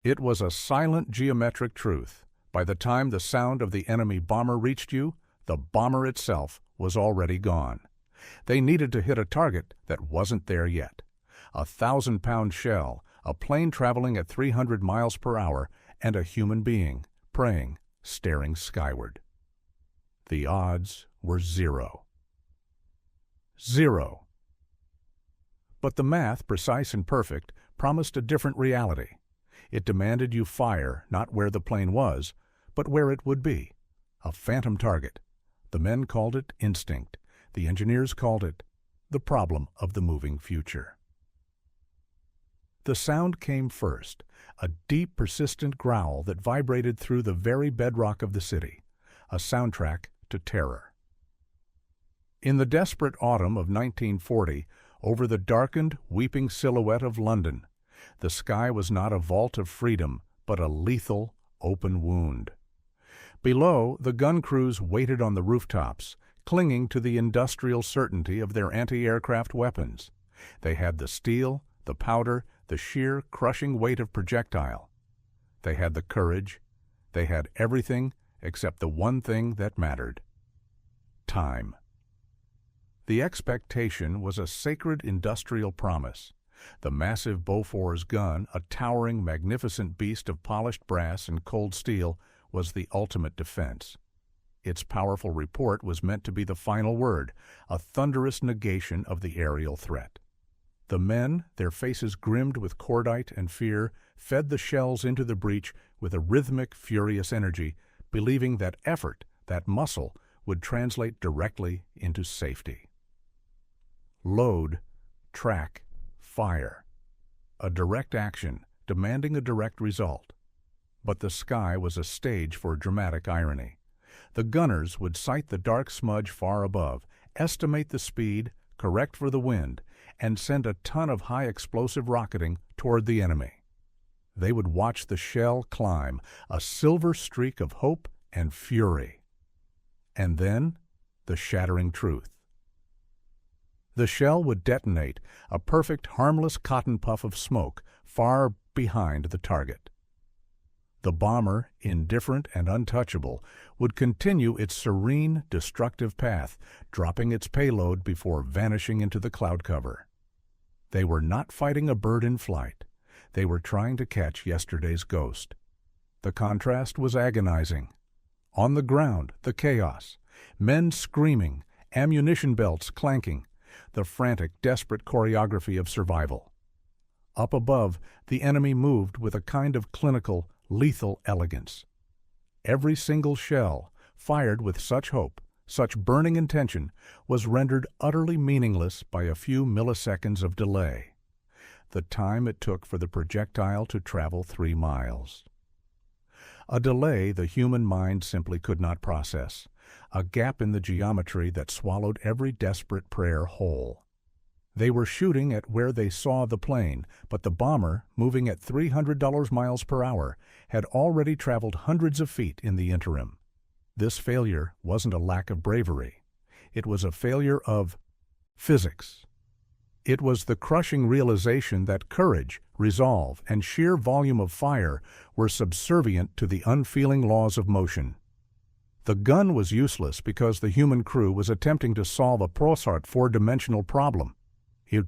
It was a silent geometric truth. By the time the sound of the enemy bomber reached you, the bomber itself was already gone. They needed to hit a target that wasn't there yet. A 1,000-pound shell, a plane traveling at 300 miles per hour, and a human being, praying, staring skyward. The odds were 0. 0. But the math, precise and perfect, promised a different reality. It demanded you fire not where the plane was, but where it would be. A phantom target. The men called it instinct. The engineers called it the problem of the moving future. The sound came first, a deep, persistent growl that vibrated through the very bedrock of the city, a soundtrack to terror. In the desperate autumn of 1940, over the darkened, weeping silhouette of London, the sky was not a vault of freedom, but a lethal, open wound. Below, the gun crews waited on the rooftops, clinging to the industrial certainty of their anti-aircraft weapons. They had the steel, the powder, the sheer, crushing weight of projectile. They had the courage. They had everything except the one thing that mattered: time. The expectation was a sacred industrial promise. The massive Bofors gun, a towering, magnificent beast of polished brass and cold steel, was the ultimate defense. Its powerful report was meant to be the final word, a thunderous negation of the aerial threat. The men, their faces grimmed with cordite and fear, fed the shells into the breach with a rhythmic, furious energy, believing that effort, that muscle, would translate directly into safety. Load, track, fire. A direct action, demanding a direct result. But the sky was a stage for dramatic irony. The gunners would sight the dark smudge far above, estimate the speed, correct for the wind, and send a ton of high-explosive rocketing toward the enemy. They would watch the shell climb, a silver streak of hope and fury. And then, the shattering truth. The shell would detonate, a perfect, harmless cotton puff of smoke, far behind the target. The bomber, indifferent and untouchable, would continue its serene, destructive path, dropping its payload before vanishing into the cloud cover. They were not fighting a bird in flight. They were trying to catch yesterday's ghost. The contrast was agonizing. On the ground, the chaos. Men screaming, ammunition belts clanking, the frantic, desperate choreography of survival. Up above, the enemy moved with a kind of clinical, lethal elegance. Every single shell, fired with such hope, such burning intention, was rendered utterly meaningless by a few milliseconds of delay. The time it took for the projectile to travel 3 miles. A delay the human mind simply could not process, a gap in the geometry that swallowed every desperate prayer whole. They were shooting at where they saw the plane, but the bomber, moving at 300 miles per hour, had already traveled hundreds of feet in the interim. This failure wasn't a lack of bravery. It was a failure of physics. It was the crushing realization that courage, resolve, and sheer volume of fire were subservient to the unfeeling laws of motion. The gun was useless because the human crew was attempting to solve a prosart 4-dimensional problem.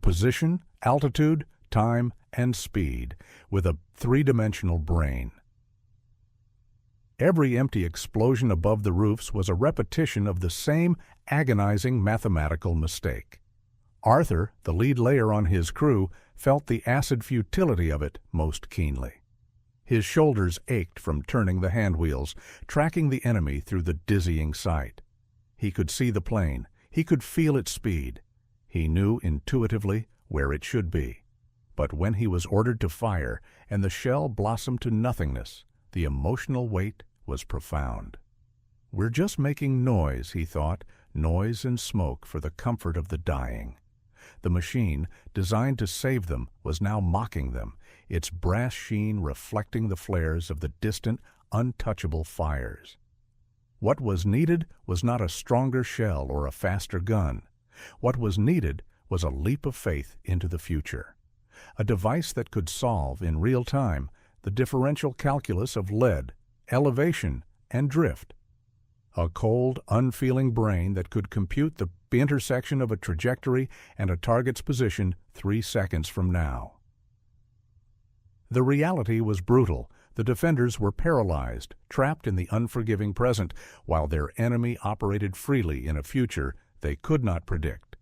Position, altitude, time, and speed, with a 3-dimensional brain. Every empty explosion above the roofs was a repetition of the same agonizing mathematical mistake. Arthur, the lead layer on his crew, felt the acid futility of it most keenly. His shoulders ached from turning the handwheels, tracking the enemy through the dizzying sight. He could see the plane. He could feel its speed. He knew intuitively where it should be. But when he was ordered to fire and the shell blossomed to nothingness, the emotional weight was profound. We're just making noise, he thought, noise and smoke for the comfort of the dying. The machine, designed to save them, was now mocking them, its brass sheen reflecting the flares of the distant, untouchable fires. What was needed was not a stronger shell or a faster gun. What was needed was a leap of faith into the future. A device that could solve, in real time, the differential calculus of lead, elevation, and drift. A cold, unfeeling brain that could compute the intersection of a trajectory and a target's position 3 seconds from now. The reality was brutal. The defenders were paralyzed, trapped in the unforgiving present, while their enemy operated freely in a future they could not predict.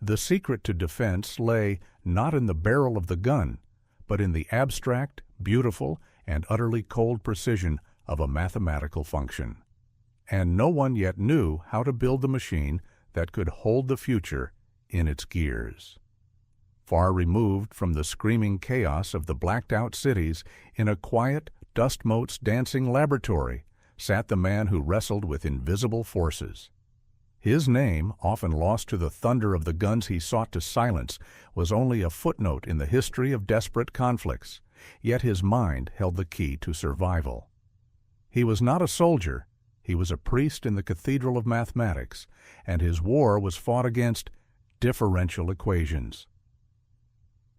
The secret to defense lay not in the barrel of the gun, but in the abstract, beautiful, and utterly cold precision of a mathematical function. And no one yet knew how to build the machine that could hold the future in its gears. Far removed from the screaming chaos of the blacked-out cities, in a quiet, dust-motes dancing laboratory, sat the man who wrestled with invisible forces. His name, often lost to the thunder of the guns he sought to silence, was only a footnote in the history of desperate conflicts, yet his mind held the key to survival. He was not a soldier, he was a priest in the cathedral of mathematics, and his war was fought against differential equations.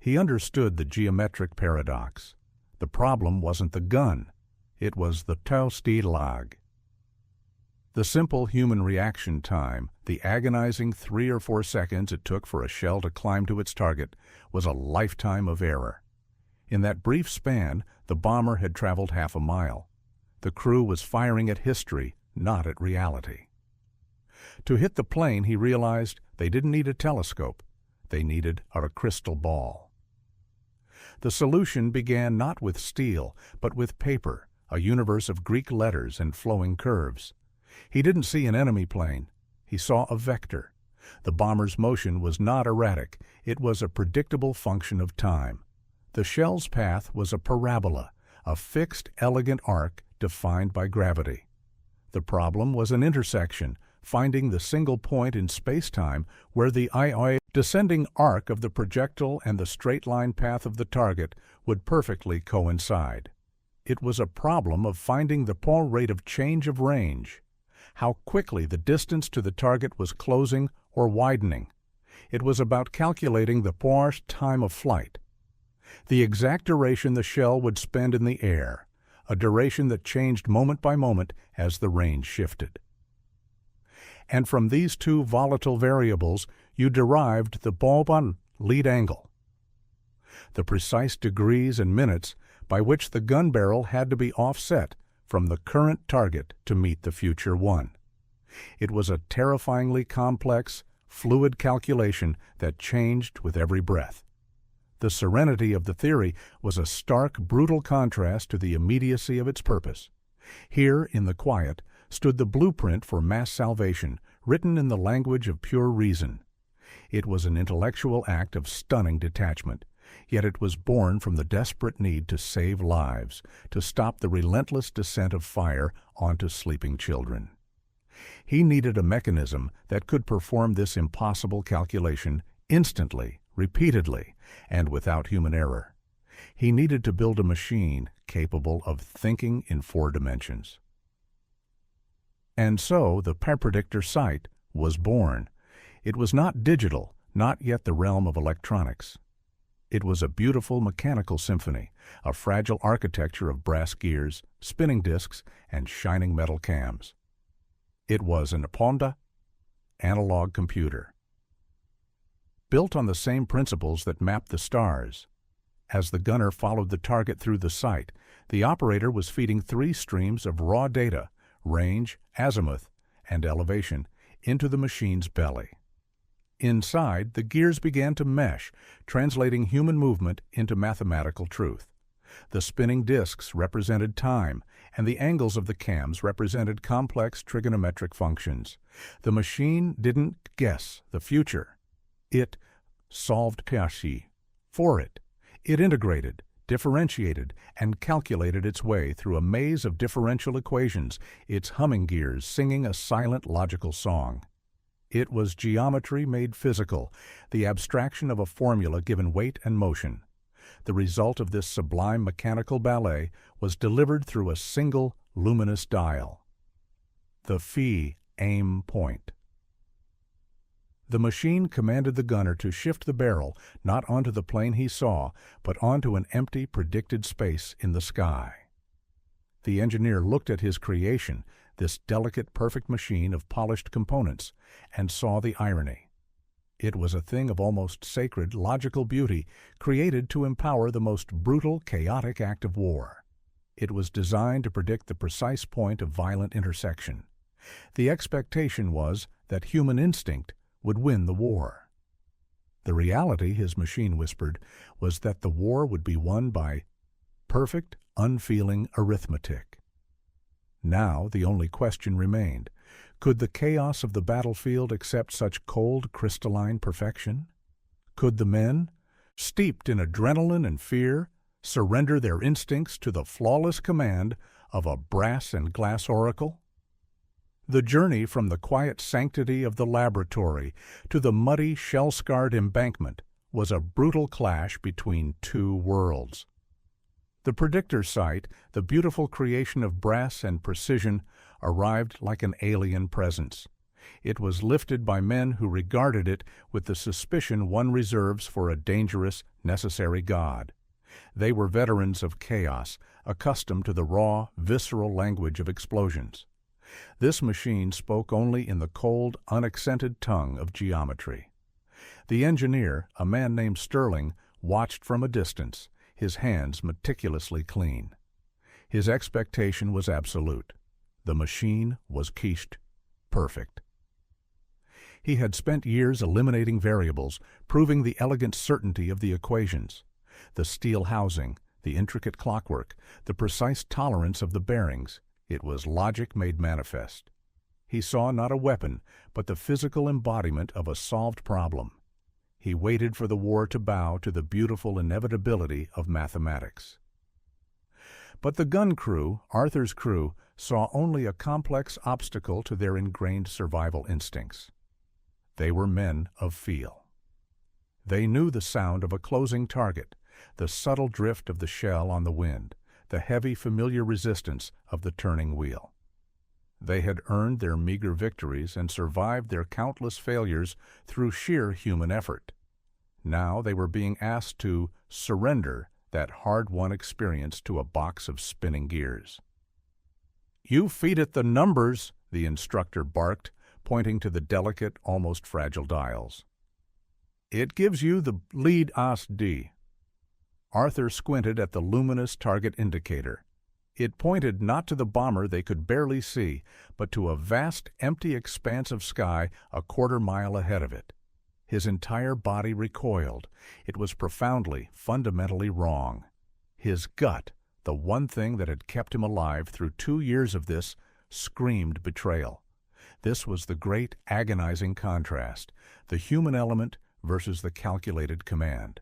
He understood the geometric paradox. The problem wasn't the gun, it was the Taustilag. The simple human reaction time, the agonizing 3 or 4 seconds it took for a shell to climb to its target, was a lifetime of error. In that brief span, the bomber had traveled half a mile. The crew was firing at history, not at reality. To hit the plane, he realized they didn't need a telescope. They needed a crystal ball. The solution began not with steel, but with paper, a universe of Greek letters and flowing curves. He didn't see an enemy plane. He saw a vector. The bomber's motion was not erratic. It was a predictable function of time. The shell's path was a parabola, a fixed, elegant arc defined by gravity. The problem was an intersection, finding the single point in space-time where the descending arc of the projectile and the straight-line path of the target would perfectly coincide. It was a problem of finding the rate of change of range, how quickly the distance to the target was closing or widening. It was about calculating the time of flight, the exact duration the shell would spend in the air, a duration that changed moment by moment as the range shifted. And from these two volatile variables, you derived the lead angle, the precise degrees and minutes by which the gun barrel had to be offset from the current target to meet the future one. It was a terrifyingly complex, fluid calculation that changed with every breath. The serenity of the theory was a stark, brutal contrast to the immediacy of its purpose. Here, in the quiet, stood the blueprint for mass salvation, written in the language of pure reason. It was an intellectual act of stunning detachment, yet it was born from the desperate need to save lives, to stop the relentless descent of fire onto sleeping children. He needed a mechanism that could perform this impossible calculation instantly, repeatedly, and without human error. He needed to build a machine capable of thinking in 4 dimensions. And so the Predictor Sight was born. It was not digital, not yet the realm of electronics. It was a beautiful mechanical symphony, a fragile architecture of brass gears, spinning discs, and shining metal cams. It was an Aponda analog computer, built on the same principles that mapped the stars. As the gunner followed the target through the sight, the operator was feeding 3 streams of raw data, range, azimuth, and elevation, into the machine's belly. Inside, the gears began to mesh, translating human movement into mathematical truth. The spinning discs represented time, and the angles of the cams represented complex trigonometric functions. The machine didn't guess the future. It solved Kashi for it. It integrated, differentiated, and calculated its way through a maze of differential equations, its humming gears singing a silent logical song. It was geometry made physical, the abstraction of a formula given weight and motion. The result of this sublime mechanical ballet was delivered through a single luminous dial, the phi aim point. The machine commanded the gunner to shift the barrel not onto the plane he saw, but onto an empty, predicted space in the sky. The engineer looked at his creation, this delicate, perfect machine of polished components, and saw the irony. It was a thing of almost sacred, logical beauty, created to empower the most brutal, chaotic act of war. It was designed to predict the precise point of violent intersection. The expectation was that human instinct would win the war. The reality, his machine whispered, was that the war would be won by perfect, unfeeling arithmetic. Now the only question remained: could the chaos of the battlefield accept such cold, crystalline perfection? Could the men, steeped in adrenaline and fear, surrender their instincts to the flawless command of a brass and glass oracle? The journey from the quiet sanctity of the laboratory to the muddy, shell-scarred embankment was a brutal clash between two worlds. The Predictor Sight, the beautiful creation of brass and precision, arrived like an alien presence. It was lifted by men who regarded it with the suspicion one reserves for a dangerous, necessary God. They were veterans of chaos, accustomed to the raw, visceral language of explosions. This machine spoke only in the cold, unaccented tongue of geometry. The engineer, a man named Sterling, watched from a distance, his hands meticulously clean. His expectation was absolute. The machine was quiche perfect. He had spent years eliminating variables, proving the elegant certainty of the equations. The steel housing, the intricate clockwork, the precise tolerance of the bearings. It was logic made manifest. He saw not a weapon, but the physical embodiment of a solved problem. He waited for the war to bow to the beautiful inevitability of mathematics. But the gun crew, Arthur's crew, saw only a complex obstacle to their ingrained survival instincts. They were men of feel. They knew the sound of a closing target, the subtle drift of the shell on the wind, the heavy, familiar resistance of the turning wheel. They had earned their meager victories and survived their countless failures through sheer human effort. Now they were being asked to surrender that hard-won experience to a box of spinning gears. "You feed it the numbers," the instructor barked, pointing to the delicate, almost fragile dials. "It gives you the lead as D." Arthur squinted at the luminous target indicator. It pointed not to the bomber they could barely see, but to a vast, empty expanse of sky a quarter-mile ahead of it. His entire body recoiled. It was profoundly, fundamentally wrong. His gut, the one thing that had kept him alive through 2 years of this, screamed betrayal. This was the great, agonizing contrast, the human element versus the calculated command.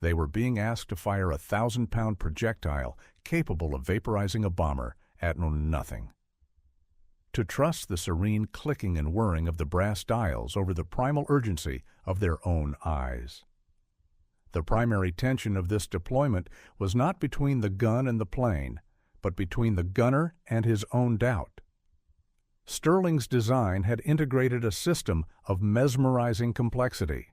They were being asked to fire a 1,000-pound projectile capable of vaporizing a bomber at nothing. To trust the serene clicking and whirring of the brass dials over the primal urgency of their own eyes. The primary tension of this deployment was not between the gun and the plane, but between the gunner and his own doubt. Sterling's design had integrated a system of mesmerizing complexity.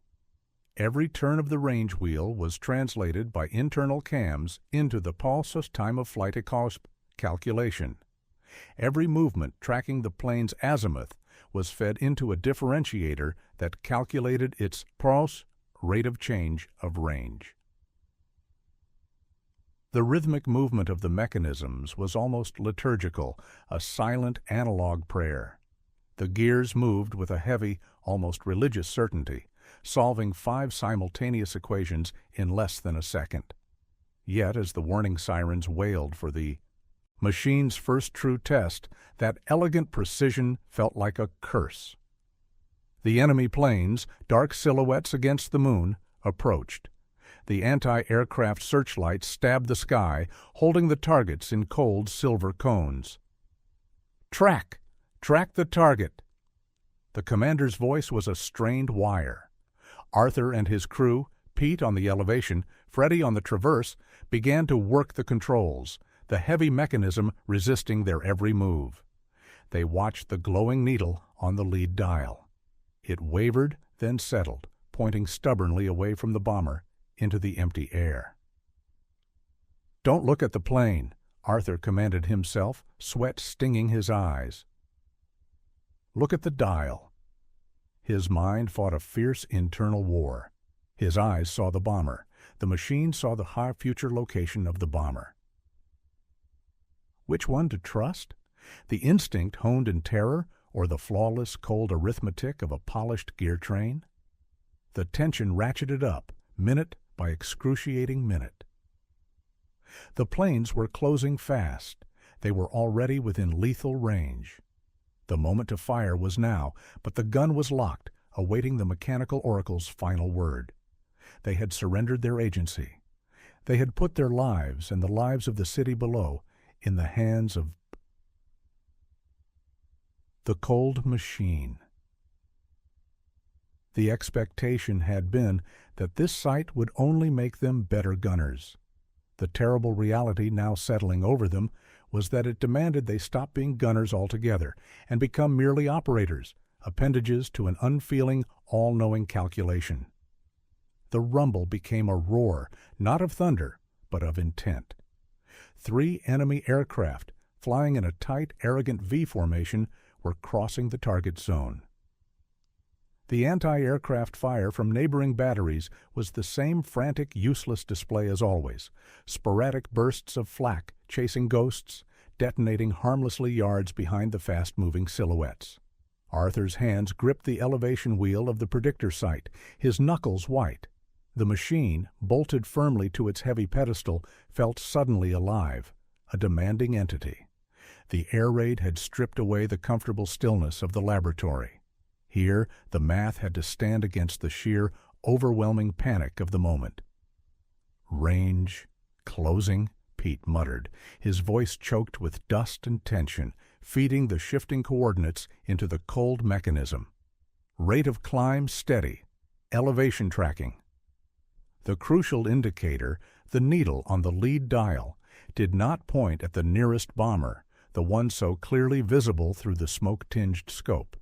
Every turn of the range wheel was translated by internal cams into the pulse time-of-flight calculation. Every movement tracking the plane's azimuth was fed into a differentiator that calculated its pulse rate of change of range. The rhythmic movement of the mechanisms was almost liturgical, a silent analog prayer. The gears moved with a heavy, almost religious certainty, solving 5 simultaneous equations in less than a second. Yet, as the warning sirens wailed for the machine's first true test, that elegant precision felt like a curse. The enemy planes, dark silhouettes against the moon, approached. The anti-aircraft searchlights stabbed the sky, holding the targets in cold silver cones. "Track! Track the target!" The commander's voice was a strained wire. Arthur and his crew, Pete on the elevation, Freddie on the traverse, began to work the controls, the heavy mechanism resisting their every move. They watched the glowing needle on the lead dial. It wavered, then settled, pointing stubbornly away from the bomber into the empty air. "Don't look at the plane," Arthur commanded himself, sweat stinging his eyes. "Look at the dial." His mind fought a fierce internal war. His eyes saw the bomber. The machine saw the high future location of the bomber. Which one to trust? The instinct honed in terror, or the flawless, cold arithmetic of a polished gear train? The tension ratcheted up, minute by excruciating minute. The planes were closing fast. They were already within lethal range. The moment to fire was now, but the gun was locked, awaiting the mechanical oracle's final word. They had surrendered their agency. They had put their lives and the lives of the city below in the hands of the cold machine. The expectation had been that this sight would only make them better gunners. The terrible reality now settling over them was that it demanded they stop being gunners altogether and become merely operators, appendages to an unfeeling, all-knowing calculation. The rumble became a roar, not of thunder, but of intent. 3 enemy aircraft, flying in a tight, arrogant V formation, were crossing the target zone. The anti-aircraft fire from neighboring batteries was the same frantic, useless display as always, sporadic bursts of flak chasing ghosts, detonating harmlessly yards behind the fast-moving silhouettes. Arthur's hands gripped the elevation wheel of the Predictor Sight, his knuckles white. The machine, bolted firmly to its heavy pedestal, felt suddenly alive, a demanding entity. The air raid had stripped away the comfortable stillness of the laboratory. Here, the math had to stand against the sheer, overwhelming panic of the moment. "Range, closing," Pete muttered, his voice choked with dust and tension, feeding the shifting coordinates into the cold mechanism. "Rate of climb steady. Elevation tracking." The crucial indicator, the needle on the lead dial, did not point at the nearest bomber, the one so clearly visible through the smoke-tinged scope.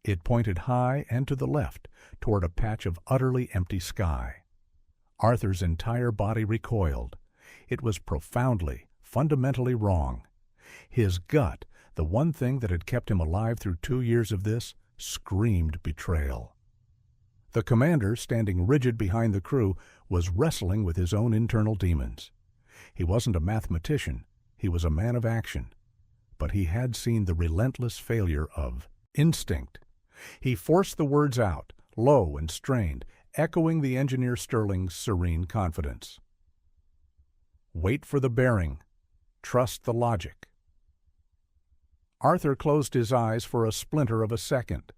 It pointed high and to the left, toward a patch of utterly empty sky. Arthur's entire body recoiled. It was profoundly, fundamentally wrong. His gut, the one thing that had kept him alive through 2 years of this, screamed betrayal. The commander, standing rigid behind the crew, was wrestling with his own internal demons. He wasn't a mathematician, he was a man of action. But he had seen the relentless failure of instinct. He forced the words out, low and strained, echoing the engineer Sterling's serene confidence. "Wait for the bearing. Trust the logic." Arthur closed his eyes for a splinter of a second.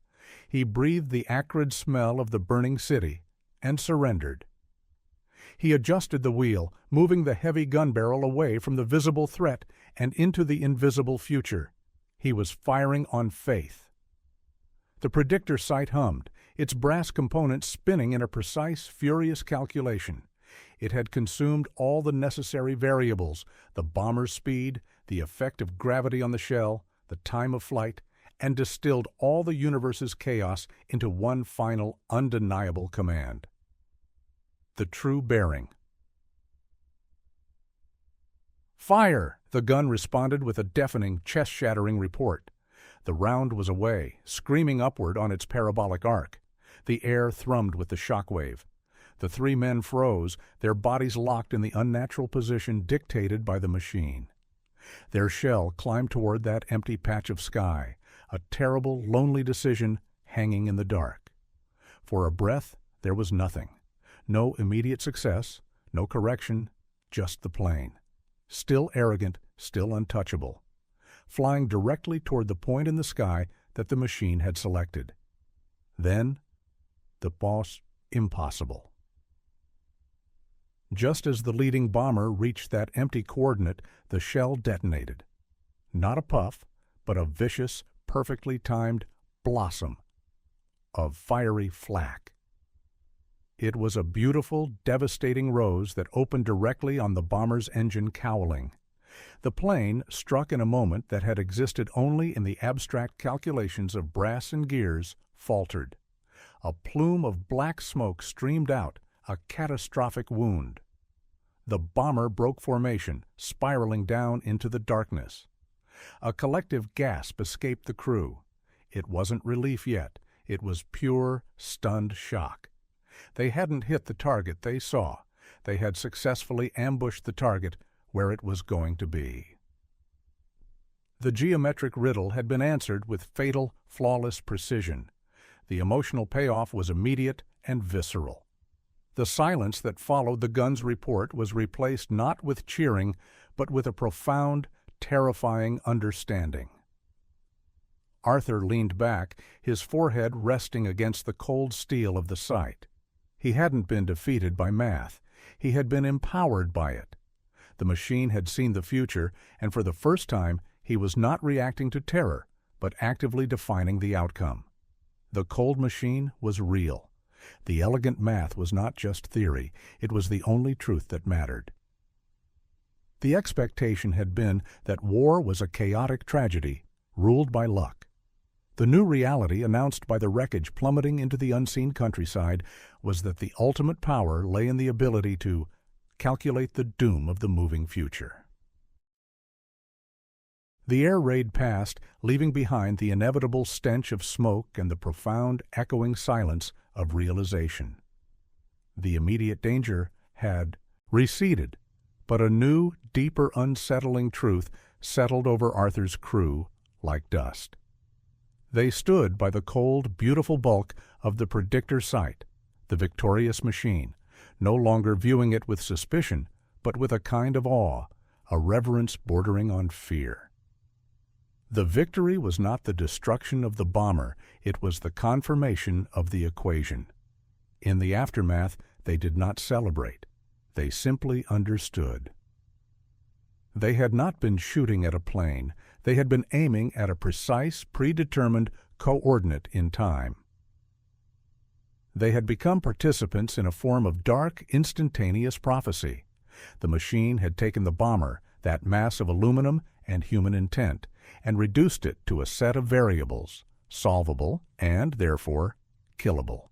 He breathed the acrid smell of the burning city and surrendered. He adjusted the wheel, moving the heavy gun barrel away from the visible threat and into the invisible future. He was firing on faith. The Predictor Sight hummed, its brass components spinning in a precise, furious calculation. It had consumed all the necessary variables, the bomber's speed, the effect of gravity on the shell, the time of flight, and distilled all the universe's chaos into one final, undeniable command. The true bearing. "Fire!" the gun responded with a deafening, chest-shattering report. The round was away, screaming upward on its parabolic arc. The air thrummed with the shockwave. The 3 men froze, their bodies locked in the unnatural position dictated by the machine. Their shell climbed toward that empty patch of sky, a terrible, lonely decision hanging in the dark. For a breath, there was nothing. No immediate success, no correction, just the plane. Still arrogant, still untouchable. Flying directly toward the point in the sky that the machine had selected. Then, the boss, impossible. Just as the leading bomber reached that empty coordinate, the shell detonated. Not a puff, but a vicious, perfectly timed blossom of fiery flak. It was a beautiful, devastating rose that opened directly on the bomber's engine cowling. The plane, struck in a moment that had existed only in the abstract calculations of brass and gears, faltered. A plume of black smoke streamed out, a catastrophic wound. The bomber broke formation, spiraling down into the darkness. A collective gasp escaped the crew. It wasn't relief yet. It was pure, stunned shock. They hadn't hit the target they saw. They had successfully ambushed the target where it was going to be. The geometric riddle had been answered with fatal, flawless precision. The emotional payoff was immediate and visceral. The silence that followed the gun's report was replaced not with cheering, but with a profound, terrifying understanding. Arthur leaned back, his forehead resting against the cold steel of the sight. He hadn't been defeated by math. He had been empowered by it. The machine had seen the future, and for the first time he was not reacting to terror, but actively defining the outcome. The cold machine was real. The elegant math was not just theory, it was the only truth that mattered. The expectation had been that war was a chaotic tragedy, ruled by luck. The new reality announced by the wreckage plummeting into the unseen countryside was that the ultimate power lay in the ability to calculate the doom of the moving future. The air raid passed, leaving behind the inevitable stench of smoke and the profound, echoing silence of realization. The immediate danger had receded, but a new, deeper, unsettling truth settled over Arthur's crew like dust. They stood by the cold, beautiful bulk of the Predictor Sight, the victorious machine, no longer viewing it with suspicion, but with a kind of awe, a reverence bordering on fear. The victory was not the destruction of the bomber, it was the confirmation of the equation. In the aftermath, they did not celebrate. They simply understood. They had not been shooting at a plane. They had been aiming at a precise, predetermined co-ordinate in time. They had become participants in a form of dark, instantaneous prophecy. The machine had taken the bomber, that mass of aluminum and human intent, and reduced it to a set of variables, solvable and, therefore, killable.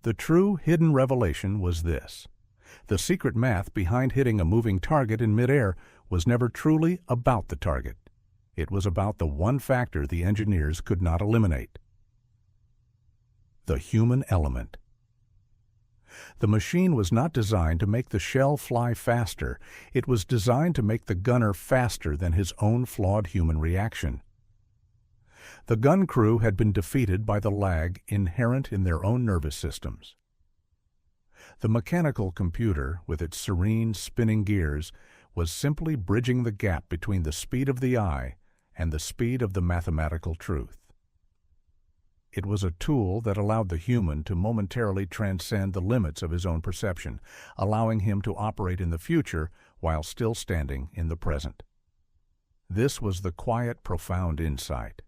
The true hidden revelation was this. The secret math behind hitting a moving target in midair was never truly about the target. It was about the one factor the engineers could not eliminate: the human element. The machine was not designed to make the shell fly faster. It was designed to make the gunner faster than his own flawed human reaction. The gun crew had been defeated by the lag inherent in their own nervous systems. The mechanical computer, with its serene, spinning gears, was simply bridging the gap between the speed of the eye and the speed of the mathematical truth. It was a tool that allowed the human to momentarily transcend the limits of his own perception, allowing him to operate in the future while still standing in the present. This was the quiet, profound insight.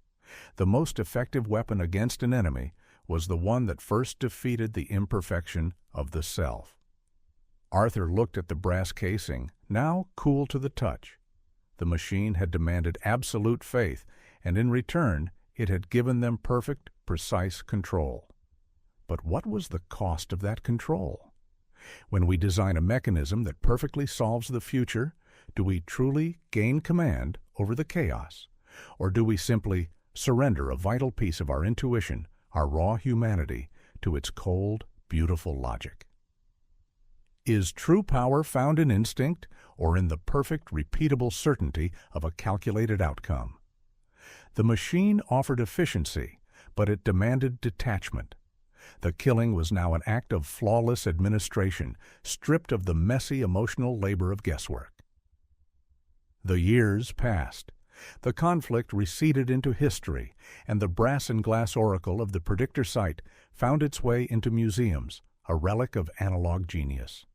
The most effective weapon against an enemy was the one that first defeated the imperfection of the self. Arthur looked at the brass casing, now cool to the touch. The machine had demanded absolute faith, and in return it had given them perfect, precise control. But what was the cost of that control? When we design a mechanism that perfectly solves the future, do we truly gain command over the chaos? Or do we simply surrender a vital piece of our intuition, our raw humanity, to its cold, beautiful logic? Is true power found in instinct or in the perfect, repeatable certainty of a calculated outcome? The machine offered efficiency, but it demanded detachment. The killing was now an act of flawless administration, stripped of the messy emotional labor of guesswork. The years passed. The conflict receded into history, and the brass and glass oracle of the Predictor Sight found its way into museums, a relic of analog genius.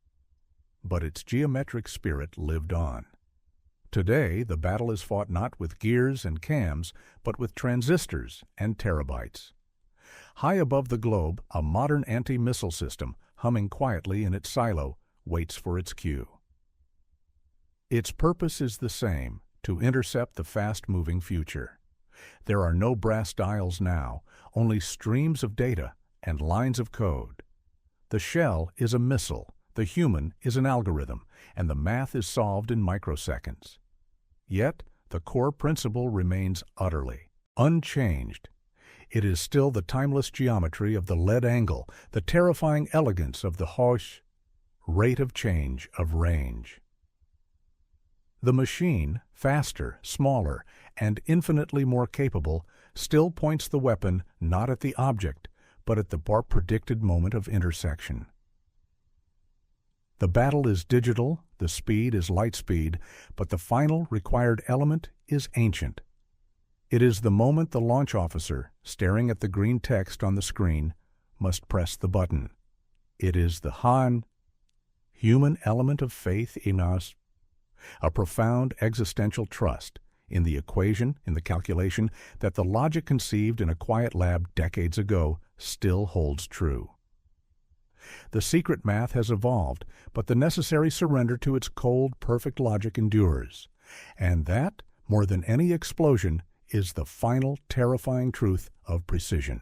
But its geometric spirit lived on. Today, the battle is fought not with gears and cams, but with transistors and terabytes. High above the globe, a modern anti-missile system, humming quietly in its silo, waits for its cue. Its purpose is the same: to intercept the fast-moving future. There are no brass dials now, only streams of data, and lines of code. The shell is a missile, the human is an algorithm, and the math is solved in microseconds. Yet, the core principle remains utterly unchanged. It is still the timeless geometry of the lead angle, the terrifying elegance of the Hausch rate of change of range. The machine, faster, smaller, and infinitely more capable, still points the weapon not at the object, but at the predicted moment of intersection. The battle is digital, the speed is light speed, but the final required element is ancient. It is the moment the launch officer, staring at the green text on the screen, must press the button. It is the human element of faith in us, a profound existential trust in the equation, in the calculation, that the logic conceived in a quiet lab decades ago still holds true. The secret math has evolved, but the necessary surrender to its cold, perfect logic endures. And that, more than any explosion, is the final terrifying truth of precision.